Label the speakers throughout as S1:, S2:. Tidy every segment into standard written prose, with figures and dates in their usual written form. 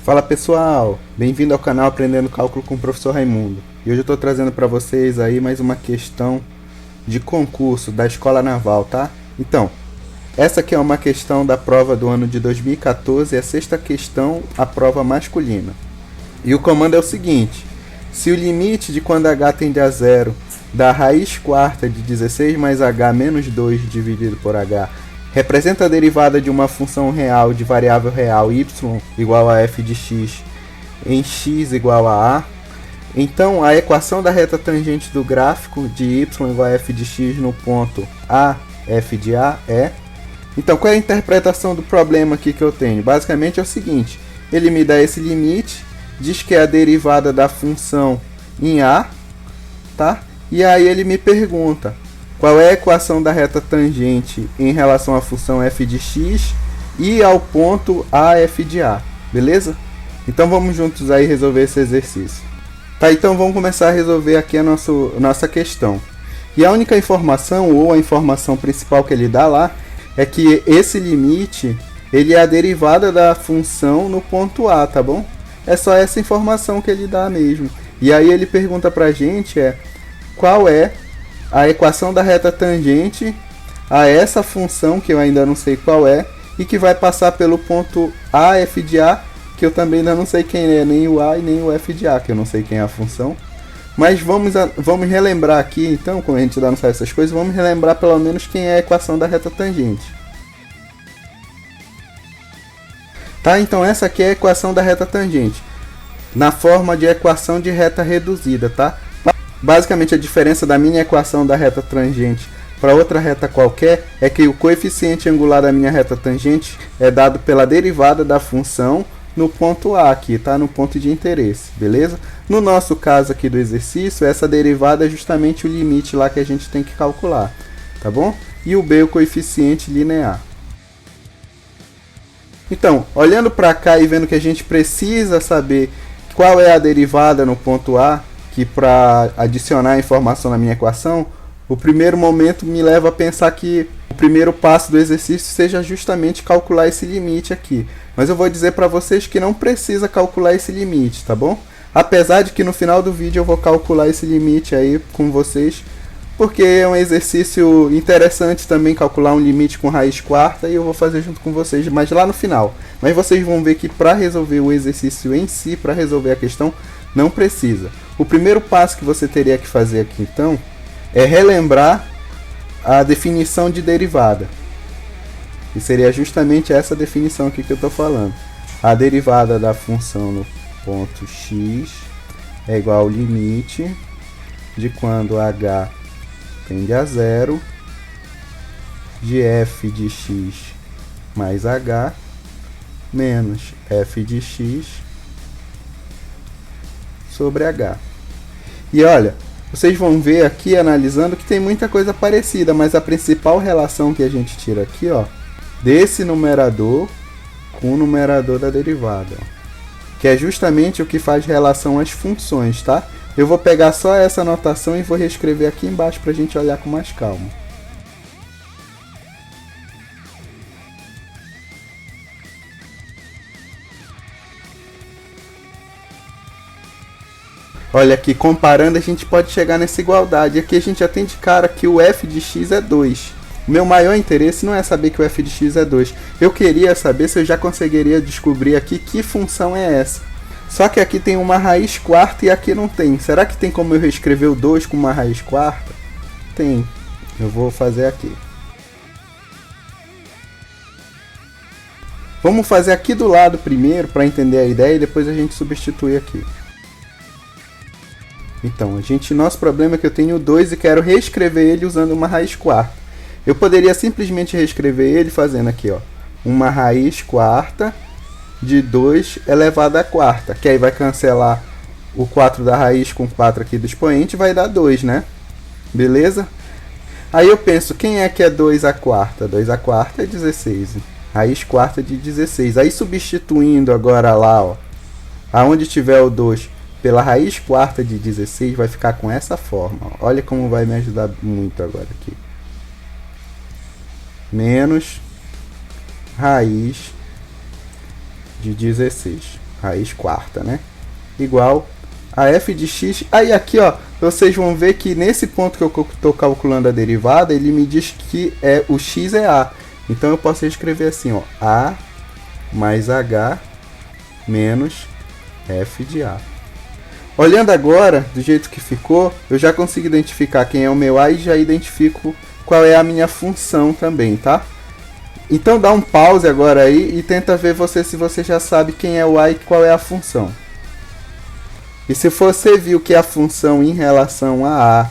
S1: Fala pessoal, bem-vindo ao canal Aprendendo Cálculo com o Professor Raimundo. E hoje eu estou trazendo para vocês aí mais uma questão de concurso da Escola Naval, tá? Então, essa aqui é uma questão da prova do ano de 2014, é a sexta questão, a prova masculina. E o comando é o seguinte: se o limite de quando h tende a zero da raiz quarta de 16 mais h menos 2 dividido por h representa a derivada de uma função real de variável real y igual a f de x em x igual a, então a equação da reta tangente do gráfico de y igual a f de x no ponto a, f de a é... Então, qual é a interpretação do problema aqui que eu tenho? Basicamente é o seguinte: ele me dá esse limite, diz que é a derivada da função em a, tá? E aí ele me pergunta qual é a equação da reta tangente em relação à função f de x e ao ponto a, f de a, beleza? Então vamos juntos aí resolver esse exercício. Tá, então vamos começar a resolver aqui a nossa questão. E a única informação, ou a informação principal que ele dá lá, é que esse limite, ele é a derivada da função no ponto A, tá bom? É só essa informação que ele dá mesmo. E aí ele pergunta pra gente qual é a equação da reta tangente a essa função, que eu ainda não sei qual é, e que vai passar pelo ponto A, f de a, que eu também ainda não sei quem é, nem o A e nem o f de a, que eu não sei quem é a função. Mas vamos relembrar aqui, então, como a gente ainda não sabe essas coisas, vamos relembrar pelo menos quem é a equação da reta tangente. Tá, então essa aqui é a equação da reta tangente, na forma de equação de reta reduzida, tá? Basicamente a diferença da minha equação da reta tangente para outra reta qualquer é que o coeficiente angular da minha reta tangente é dado pela derivada da função no ponto A aqui, tá? No ponto de interesse, beleza? No nosso caso aqui do exercício, essa derivada é justamente o limite lá que a gente tem que calcular, tá bom? E o B é o coeficiente linear. Então, olhando para cá e vendo que a gente precisa saber qual é a derivada no ponto A, que para adicionar a informação na minha equação, o primeiro momento me leva a pensar que o primeiro passo do exercício seja justamente calcular esse limite aqui. Mas eu vou dizer para vocês que não precisa calcular esse limite, tá bom? Apesar de que no final do vídeo eu vou calcular esse limite aí com vocês, porque é um exercício interessante também calcular um limite com raiz quarta, e eu vou fazer junto com vocês, mas lá no final. Mas vocês vão ver que para resolver o exercício em si, para resolver a questão, não precisa. O primeiro passo que você teria que fazer aqui, então, é relembrar a definição de derivada. E seria justamente essa definição aqui que eu estou falando. A derivada da função no ponto x é igual ao limite de quando h tende a zero de f de x mais h menos f de x sobre h. E olha, vocês vão ver aqui, analisando, que tem muita coisa parecida, mas a principal relação que a gente tira aqui, ó, desse numerador com o numerador da derivada, ó, que é justamente o que faz relação às funções, tá? Eu vou pegar só essa notação e vou reescrever aqui embaixo para a gente olhar com mais calma. Olha aqui, comparando, a gente pode chegar nessa igualdade. Aqui a gente já tem de cara que o f de x é 2. O meu maior interesse não é saber que o f de x é 2. Eu queria saber se eu já conseguiria descobrir aqui que função é essa. Só que aqui tem uma raiz quarta e aqui não tem. Será que tem como eu reescrever o 2 com uma raiz quarta? Tem. Eu vou fazer aqui. Vamos fazer aqui do lado primeiro para entender a ideia e depois a gente substitui aqui. Então, nosso problema é que eu tenho 2 e quero reescrever ele usando uma raiz quarta. Eu poderia simplesmente reescrever ele fazendo aqui, ó, uma raiz quarta de 2 elevado à quarta, que aí vai cancelar o 4 da raiz com 4 aqui do expoente, vai dar 2, né? Beleza? Aí eu penso, quem é que é 2 à quarta? 2 à quarta é 16. Raiz quarta de 16. Aí substituindo agora lá, ó, aonde tiver o 2 pela raiz quarta de 16, vai ficar com essa forma. Olha como vai me ajudar muito agora aqui. Menos raiz de 16. raiz quarta, né? Igual a f de x. Aí aqui, ó, vocês vão ver que nesse ponto que eu estou calculando a derivada, ele me diz que o x é a. Então eu posso escrever assim, ó, a mais h menos f de a. Olhando agora, do jeito que ficou, eu já consigo identificar quem é o meu a e já identifico qual é a minha função também, tá? Então dá um pause agora aí e tenta ver se você já sabe quem é o a e qual é a função. E se você viu que a função em relação a a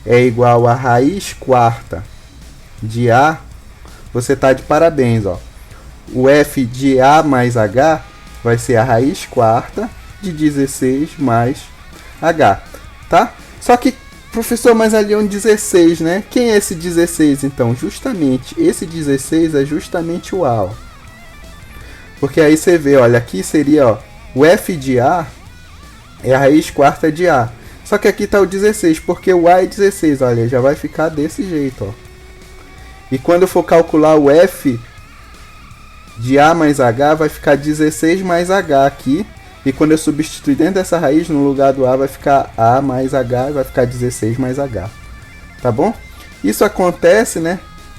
S1: é igual a raiz quarta de a, você está de parabéns, ó. O f de a mais h vai ser a raiz quarta de 16 mais h, tá? Só que, professor, mas ali é um 16, né? Quem é esse 16, então? Justamente, esse 16 é justamente o a, ó. Porque aí você vê, olha, aqui seria, ó, o f de a é a raiz quarta de a. Só que aqui está o 16, porque o a é 16, olha, já vai ficar desse jeito, ó. E quando eu for calcular o f de a mais h, vai ficar 16 mais h aqui. E quando eu substituir dentro dessa raiz, no lugar do a, vai ficar a mais h, vai ficar 16 mais h. Tá bom? Isso acontece, né?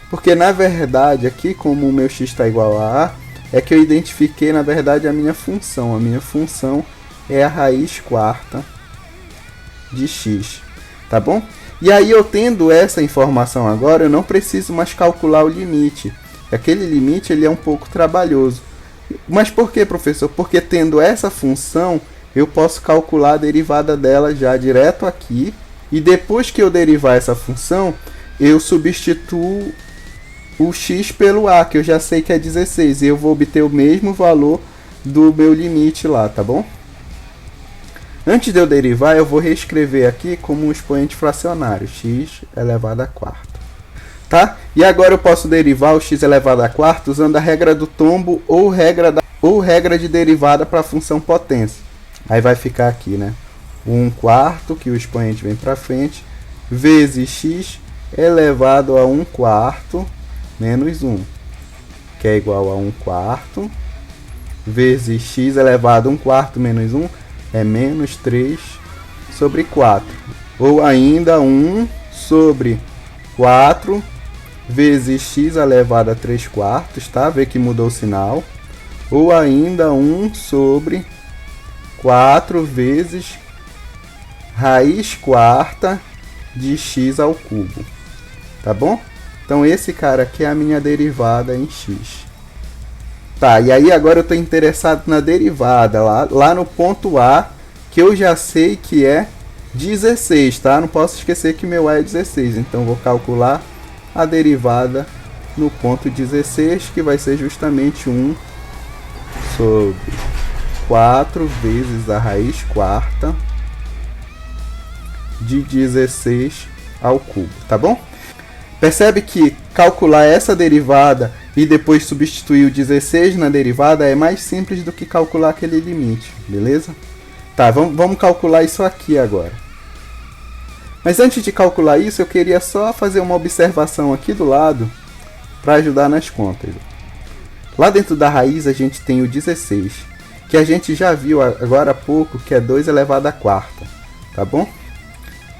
S1: Porque, na verdade, aqui, como o meu x está igual a a, é que eu identifiquei, na verdade, a minha função. A minha função é a raiz quarta de x. Tá bom? E aí, eu tendo essa informação agora, eu não preciso mais calcular o limite. Aquele limite ele é um pouco trabalhoso. Mas por que, professor? Porque tendo essa função, eu posso calcular a derivada dela já direto aqui. E depois que eu derivar essa função, eu substituo o x pelo a, que eu já sei que é 16. E eu vou obter o mesmo valor do meu limite lá, tá bom? Antes de eu derivar, eu vou reescrever aqui como um expoente fracionário, x elevado a quarta. Tá? E agora eu posso derivar o x elevado a quarta usando a regra do tombo ou regra de derivada para a função potência. Aí vai ficar aqui, né? 1 quarto, que o expoente vem para frente, vezes x elevado a 1 quarto menos 1, que é igual a 1 quarto, vezes x elevado a 1 quarto menos 1, é menos 3 sobre 4. Ou ainda 1 sobre 4 vezes x elevado a 3 quartos, tá? Vê que mudou o sinal. Ou ainda 1 sobre 4 vezes raiz quarta de x ao cubo. Tá bom? Então esse cara aqui é a minha derivada em x. Tá, e aí agora eu estou interessado na derivada, lá no ponto A, que eu já sei que é 16, tá? Não posso esquecer que meu A é 16, então vou calcular a derivada no ponto 16, que vai ser justamente 1 sobre 4 vezes a raiz quarta de 16 ao cubo, tá bom? Percebe que calcular essa derivada e depois substituir o 16 na derivada é mais simples do que calcular aquele limite, beleza? Tá, vamos calcular isso aqui agora. Mas antes de calcular isso, eu queria só fazer uma observação aqui do lado para ajudar nas contas. Lá dentro da raiz a gente tem o 16, que a gente já viu agora há pouco, que é 2 elevado à quarta, tá bom?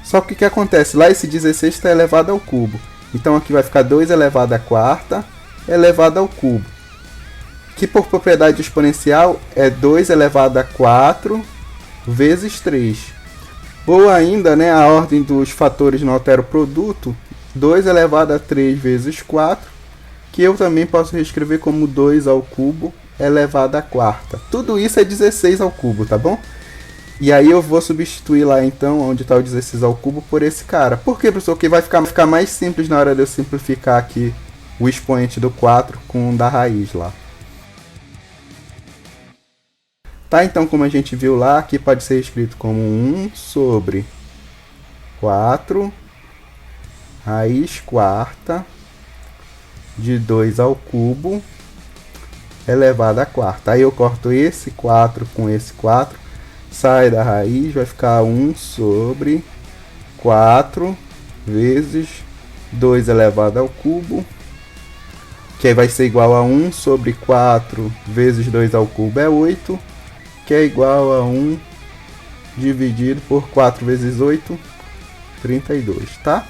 S1: Só que o que acontece? Lá esse 16 está elevado ao cubo. Então aqui vai ficar 2 elevado à quarta elevado ao cubo, que por propriedade exponencial é 2 elevado a 4 vezes 3. Ou ainda, né, a ordem dos fatores não altera o produto, 2 elevado a 3 vezes 4, que eu também posso reescrever como 2 ao cubo elevado à quarta. Tudo isso é 16 ao cubo, tá bom? E aí eu vou substituir lá então, onde está o 16 ao cubo, por esse cara. Por quê, professor? Porque vai ficar mais simples na hora de eu simplificar aqui o expoente do 4 com o da raiz lá. Tá, então como a gente viu lá, aqui pode ser escrito como 1 sobre 4 raiz quarta de 2 ao cubo elevado à quarta. Aí eu corto esse 4 com esse 4, sai da raiz, vai ficar 1 sobre 4 vezes 2 elevado ao cubo, que aí vai ser igual a 1 sobre 4 vezes 2 ao cubo é 8, que que é igual a 1 dividido por 4 vezes 8, 32, tá?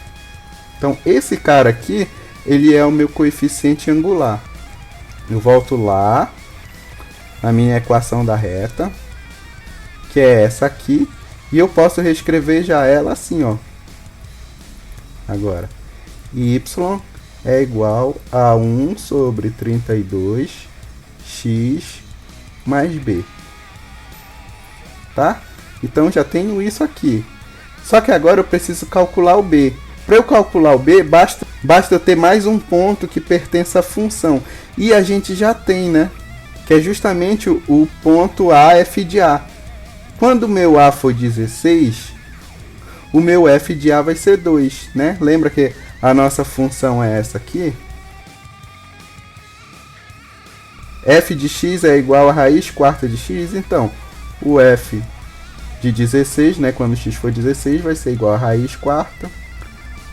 S1: Então esse cara aqui, ele é o meu coeficiente angular. Eu volto lá na minha equação da reta, que é essa aqui, e eu posso reescrever já ela assim, ó. Agora, y é igual a 1 sobre 32 x mais b, tá? Então já tenho isso aqui. Só que agora eu preciso calcular o b. Para eu calcular o b, basta eu ter mais um ponto que pertence à função. E a gente já tem, né? Que é justamente o ponto A, f de A. Quando o meu A for 16, o meu f de A vai ser 2, né? Lembra que a nossa função é essa aqui? F de x é igual a raiz quarta de x. Então, o f de 16, né? Quando x for 16, vai ser igual a raiz quarta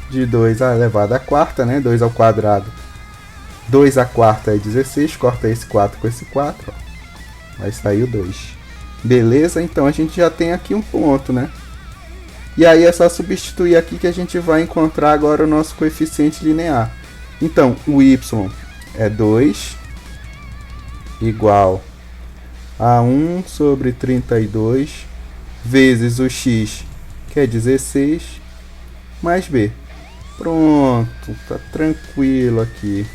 S1: de 2 elevado à quarta, né? 2 ao quadrado. 2 à quarta é 16, corta esse 4 com esse 4, ó. Vai sair o 2. Beleza? Então a gente já tem aqui um ponto, né? E aí é só substituir aqui que a gente vai encontrar agora o nosso coeficiente linear. Então, o y é 2 igual a 1 sobre 32 vezes o x, que é 16, mais b. Pronto, tá tranquilo aqui.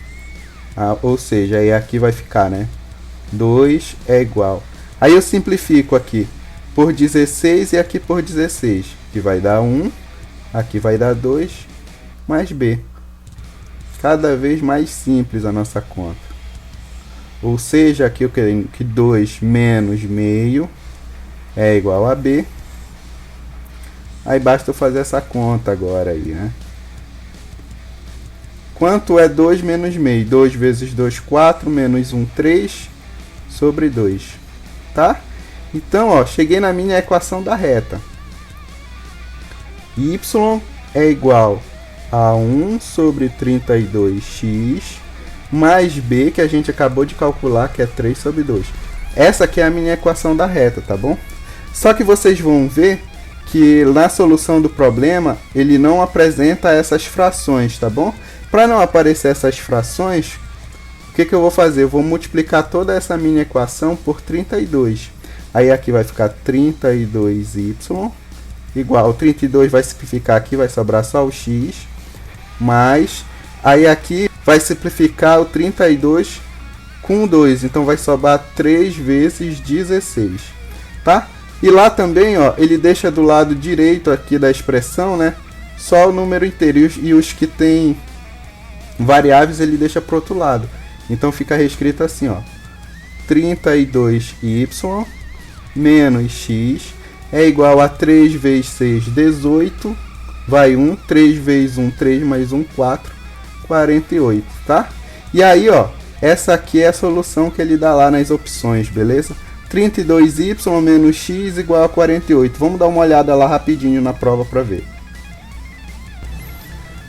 S1: Ou seja, aí aqui vai ficar, né? 2 é igual. Aí eu simplifico aqui por 16 e aqui por 16, que vai dar 1, aqui vai dar 2, mais b. Cada vez mais simples a nossa conta. Ou seja, aqui eu quero que 2 menos meio é igual a b. Aí basta eu fazer essa conta agora aí, né? Quanto é 2 menos meio? 2 vezes 2, 4, menos 1, 3, sobre 2. Tá? Então, ó, cheguei na minha equação da reta. Y é igual a 1 sobre 32x mais b, que a gente acabou de calcular, que é 3 sobre 2. Essa aqui é a minha equação da reta, tá bom? Só que vocês vão ver que na solução do problema, ele não apresenta essas frações, tá bom? Para não aparecer essas frações, o que eu vou fazer? Eu vou multiplicar toda essa minha equação por 32. Aí aqui vai ficar 32y igual, 32 vai simplificar aqui, vai sobrar só o x, mais, aí aqui vai simplificar o 32 com 2, então vai sobrar 3 vezes 16, tá? E lá também, ó, ele deixa do lado direito aqui da expressão, né, só o número inteiro, e os que tem variáveis ele deixa para o outro lado. Então fica reescrito assim, ó, 32y menos x é igual a 3 vezes 6, 18, vai 1, 3 vezes 1, 3, mais 1, 4, 48, tá? E aí, ó, essa aqui é a solução que ele dá lá nas opções, beleza? 32y menos x igual a 48. Vamos dar uma olhada lá rapidinho na prova para ver.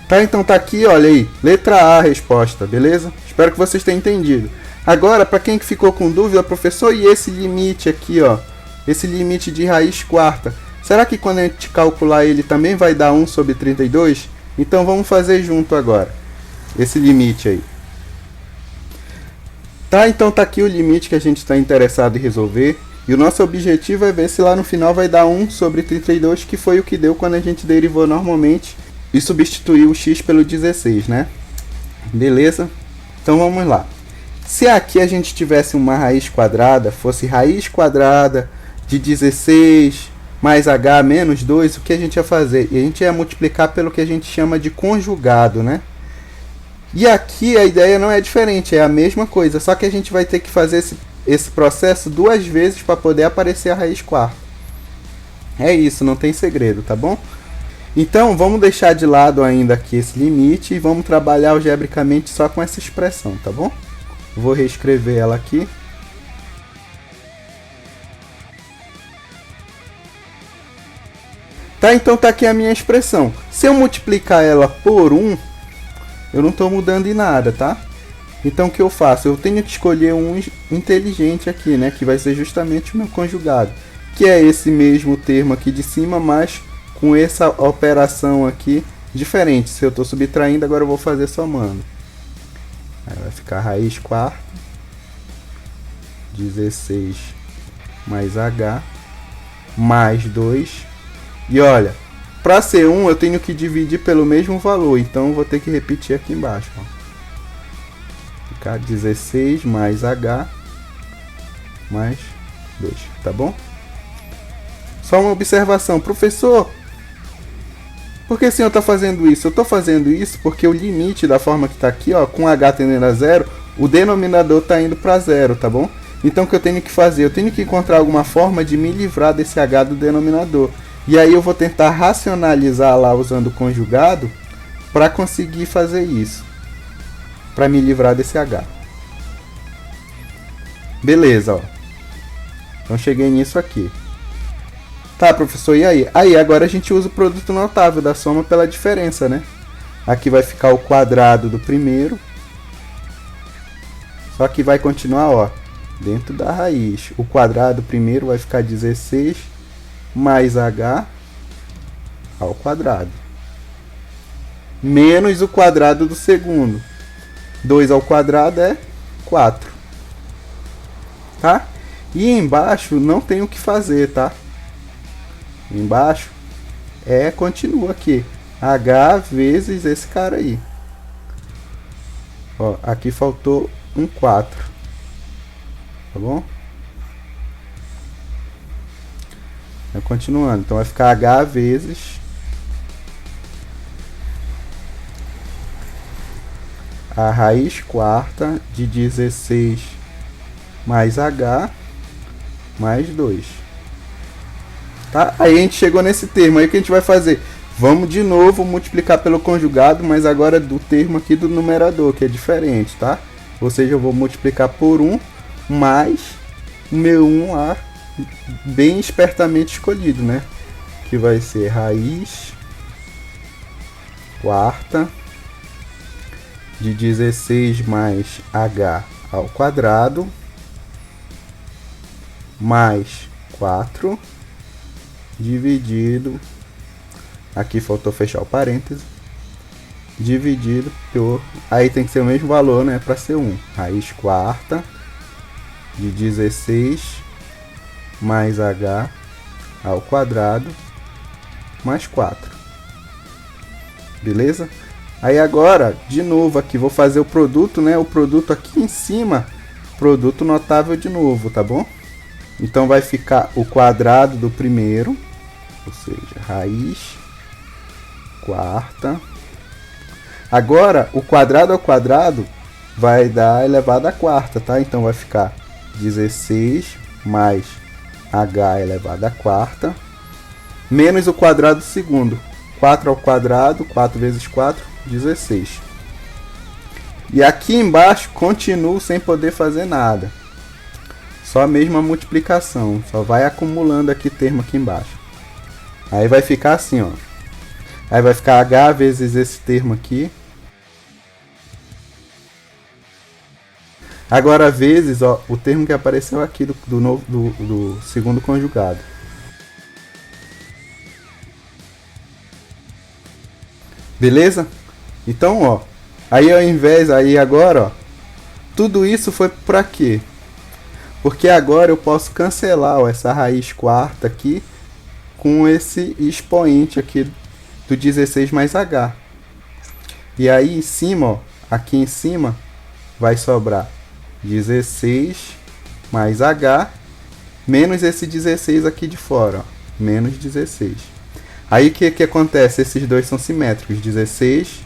S1: Tá, então tá aqui, olha aí, letra A a resposta, beleza? Espero que vocês tenham entendido. Agora, para quem que ficou com dúvida, professor, e esse limite aqui, ó, esse limite de raiz quarta, será que quando a gente calcular ele também vai dar 1 sobre 32? Então vamos fazer junto agora, esse limite aí. Tá, então tá aqui o limite que a gente está interessado em resolver. E o nosso objetivo é ver se lá no final vai dar 1 sobre 32, que foi o que deu quando a gente derivou normalmente e substituiu o x pelo 16, né? Beleza? Então vamos lá. Se aqui a gente tivesse uma raiz quadrada, fosse raiz quadrada de 16 mais h menos 2, o que a gente ia fazer? E a gente ia multiplicar pelo que a gente chama de conjugado, né? E aqui a ideia não é diferente, é a mesma coisa, só que a gente vai ter que fazer esse processo 2 vezes para poder aparecer a raiz quarta. É isso, não tem segredo, tá bom? Então, vamos deixar de lado ainda aqui esse limite e vamos trabalhar algebricamente só com essa expressão, tá bom? Vou reescrever ela aqui. Tá, então tá aqui a minha expressão. Se eu multiplicar ela por 1, eu não estou mudando em nada, tá? Então o que eu faço? Eu tenho que escolher um inteligente aqui, né? Que vai ser justamente o meu conjugado. Que é esse mesmo termo aqui de cima, mas com essa operação aqui diferente. Se eu estou subtraindo, agora eu vou fazer somando. Aí vai ficar raiz quarta, 16 mais h, mais 2. E olha, para ser 1 eu tenho que dividir pelo mesmo valor, então eu vou ter que repetir aqui embaixo. Ó. Ficar 16 mais h, mais 2, tá bom? Só uma observação, professor, por que o senhor está fazendo isso? Eu estou fazendo isso porque o limite da forma que está aqui, ó, com h tendendo a 0, o denominador está indo para 0, tá bom? Então o que eu tenho que fazer? Eu tenho que encontrar alguma forma de me livrar desse h do denominador. E aí eu vou tentar racionalizar lá usando o conjugado para conseguir fazer isso. Para me livrar desse h. Beleza, ó. Então cheguei nisso aqui. Tá, professor, e aí? Aí, agora a gente usa o produto notável da soma pela diferença, né? Aqui vai ficar o quadrado do primeiro. Só que vai continuar, ó, dentro da raiz. O quadrado do primeiro vai ficar 16 mais h ao quadrado. Menos o quadrado do segundo. 2 ao quadrado é 4. Tá? E embaixo não tem o que fazer, tá? Embaixo continua aqui h vezes esse cara aí. Ó, aqui faltou um 4, tá bom? Continuando, então vai ficar h vezes a raiz quarta de 16 mais h mais 2. Tá? Aí a gente chegou nesse termo. Aí o que a gente vai fazer? Vamos de novo multiplicar pelo conjugado, mas agora do termo aqui do numerador, que é diferente, tá? Ou seja, eu vou multiplicar por 1 mais o meu 1 lá, bem espertamente escolhido, né? Que vai ser raiz quarta de 16 mais h ao quadrado mais 4 dividido, aqui faltou fechar o parêntese, dividido por, aí tem que ser o mesmo valor, né, para ser 1, raiz quarta de 16 mais h ao quadrado mais 4. Beleza? Aí agora, de novo aqui, vou fazer o produto, né, o produto aqui em cima, produto notável de novo, tá bom? Então vai ficar o quadrado do primeiro, ou seja, raiz quarta. Agora, o quadrado ao quadrado vai dar elevado à quarta, tá? Então vai ficar 16 mais h elevado à quarta, menos o quadrado do segundo. 4 ao quadrado, 4 vezes 4, 16. E aqui embaixo continuo sem poder fazer nada. Só a mesma multiplicação, só vai acumulando aqui termo aqui embaixo. Aí vai ficar assim, ó. Aí vai ficar h vezes esse termo aqui. Agora vezes, ó, o termo que apareceu aqui do segundo conjugado. Beleza? Então, ó, aí ao invés, aí agora, ó, tudo isso foi para quê? Porque agora eu posso cancelar, ó, essa raiz quarta aqui com esse expoente aqui do 16 mais h. E aí em cima, ó, aqui em cima, vai sobrar 16 mais h menos esse 16 aqui de fora, ó, menos 16. Aí o que acontece? Esses dois são simétricos, 16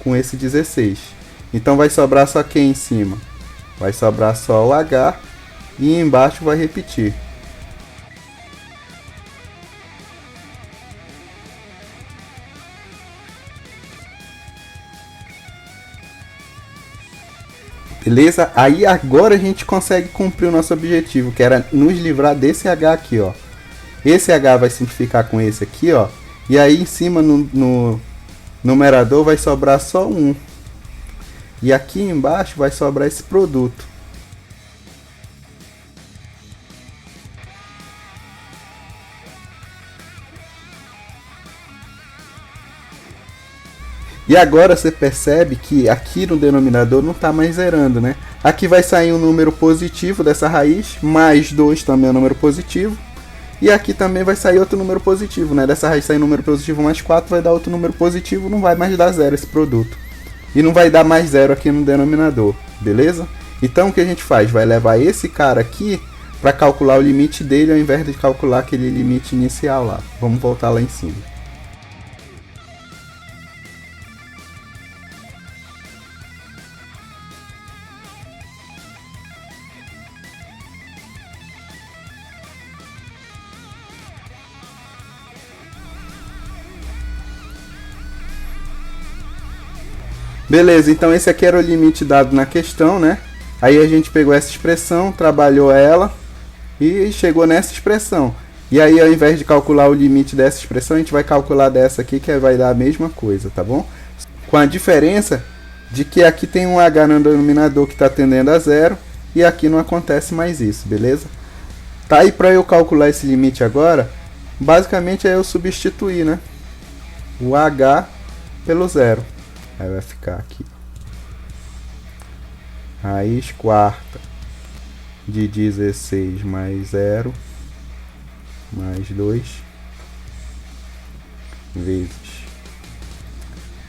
S1: com esse 16. Então vai sobrar só quem em cima? Vai sobrar só o h e embaixo vai repetir. Beleza? Aí agora a gente consegue cumprir o nosso objetivo, que era nos livrar desse h aqui, ó. Esse h vai simplificar com esse aqui, ó. E aí em cima no numerador vai sobrar só 1. E aqui embaixo vai sobrar esse produto. E agora você percebe que aqui no denominador não está mais zerando, né? Aqui vai sair um número positivo dessa raiz, mais 2 também é um número positivo. E aqui também vai sair outro número positivo, né? Dessa raiz sair número positivo mais 4, vai dar outro número positivo, não vai mais dar zero esse produto. E não vai dar mais zero aqui no denominador, beleza? Então o que a gente faz? Vai levar esse cara aqui para calcular o limite dele, ao invés de calcular aquele limite inicial lá. Vamos voltar lá em cima. Beleza, então esse aqui era o limite dado na questão, né? Aí a gente pegou essa expressão, trabalhou ela e chegou nessa expressão. E aí ao invés de calcular o limite dessa expressão, a gente vai calcular dessa aqui, que vai dar a mesma coisa, tá bom? Com a diferença de que aqui tem um h no denominador que está tendendo a zero e aqui não acontece mais isso, beleza? Tá aí para eu calcular esse limite agora, basicamente é eu substituir, né? O h pelo zero. Aí vai ficar aqui raiz quarta de 16 mais 0 mais 2 vezes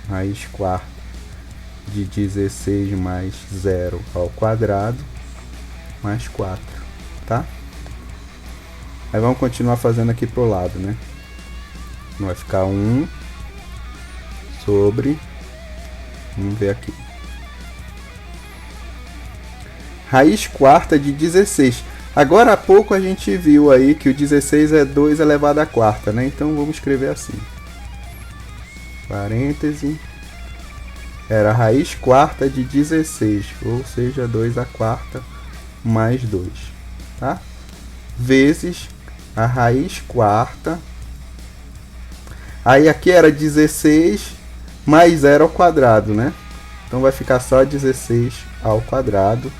S1: raiz quarta de 16 mais 0 ao quadrado mais 4, tá? Aí vamos continuar fazendo aqui pro lado, né? Vai ficar 1 sobre, vamos ver aqui, raiz quarta de 16. Agora há pouco a gente viu aí que o 16 é 2 elevado à quarta, né? Então vamos escrever assim, parêntese, era a raiz quarta de 16, ou seja, 2 à quarta mais 2, tá? Vezes a raiz quarta, aí aqui era 16 mais 0 ao quadrado, né? Então vai ficar só 16 ao quadrado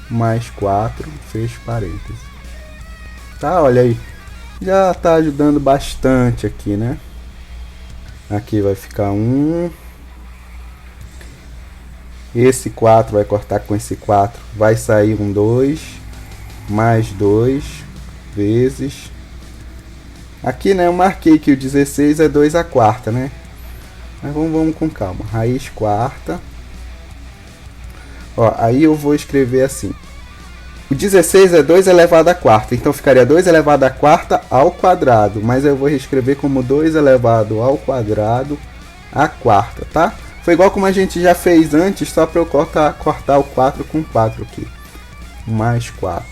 S1: mais 4, fecho parênteses. Tá, olha aí. Já tá ajudando bastante aqui, né? Aqui vai ficar 1. Esse 4 vai cortar com esse 4. Vai sair um 2. Mais 2 vezes. Aqui, né, eu marquei que o 16 é 2 à quarta, né? Mas vamos com calma. Raiz quarta. Ó, aí eu vou escrever assim. O 16 é 2 elevado à quarta. Então ficaria 2 elevado à quarta ao quadrado. Mas eu vou reescrever como 2 elevado ao quadrado à quarta, tá? Foi igual como a gente já fez antes, só para eu cortar o 4 com 4 aqui. Mais 4.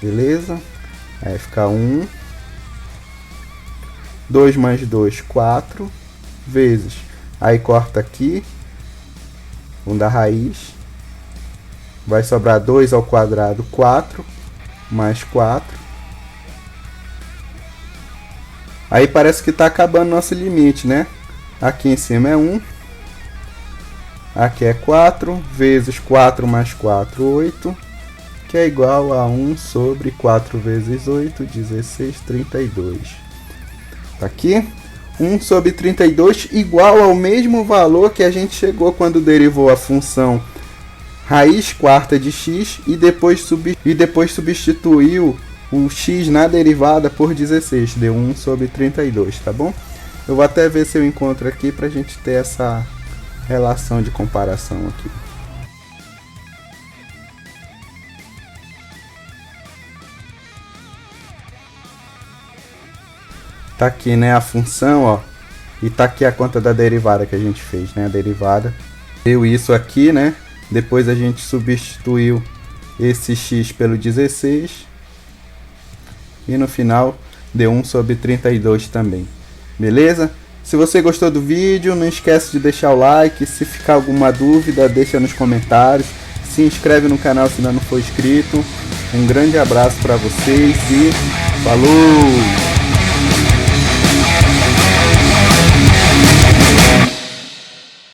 S1: Beleza? Aí fica 1. 2 mais 2, 4. Vezes. Aí corta aqui. 1 da raiz. Vai sobrar 2 ao quadrado, 4. Mais 4. Aí parece que está acabando nosso limite, né? Aqui em cima é 1. Aqui é 4. Vezes 4 mais 4, 8. Que é igual a 1 sobre 4 vezes 8, 16, 32. Tá aqui. 1 sobre 32 igual ao mesmo valor que a gente chegou quando derivou a função raiz quarta de x e depois substituiu o x na derivada por 16. Deu 1 sobre 32, tá bom? Eu vou até ver se eu encontro aqui para a gente ter essa relação de comparação aqui. Tá aqui, né, a função, ó, e tá aqui a conta da derivada que a gente fez, né, a derivada deu isso aqui, né, depois a gente substituiu esse x pelo 16 e no final deu 1 sobre 32 também, beleza? Se você gostou do vídeo, não esquece de deixar o like, se ficar alguma dúvida, deixa nos comentários, se inscreve no canal se ainda não for inscrito. Um grande abraço para vocês e falou!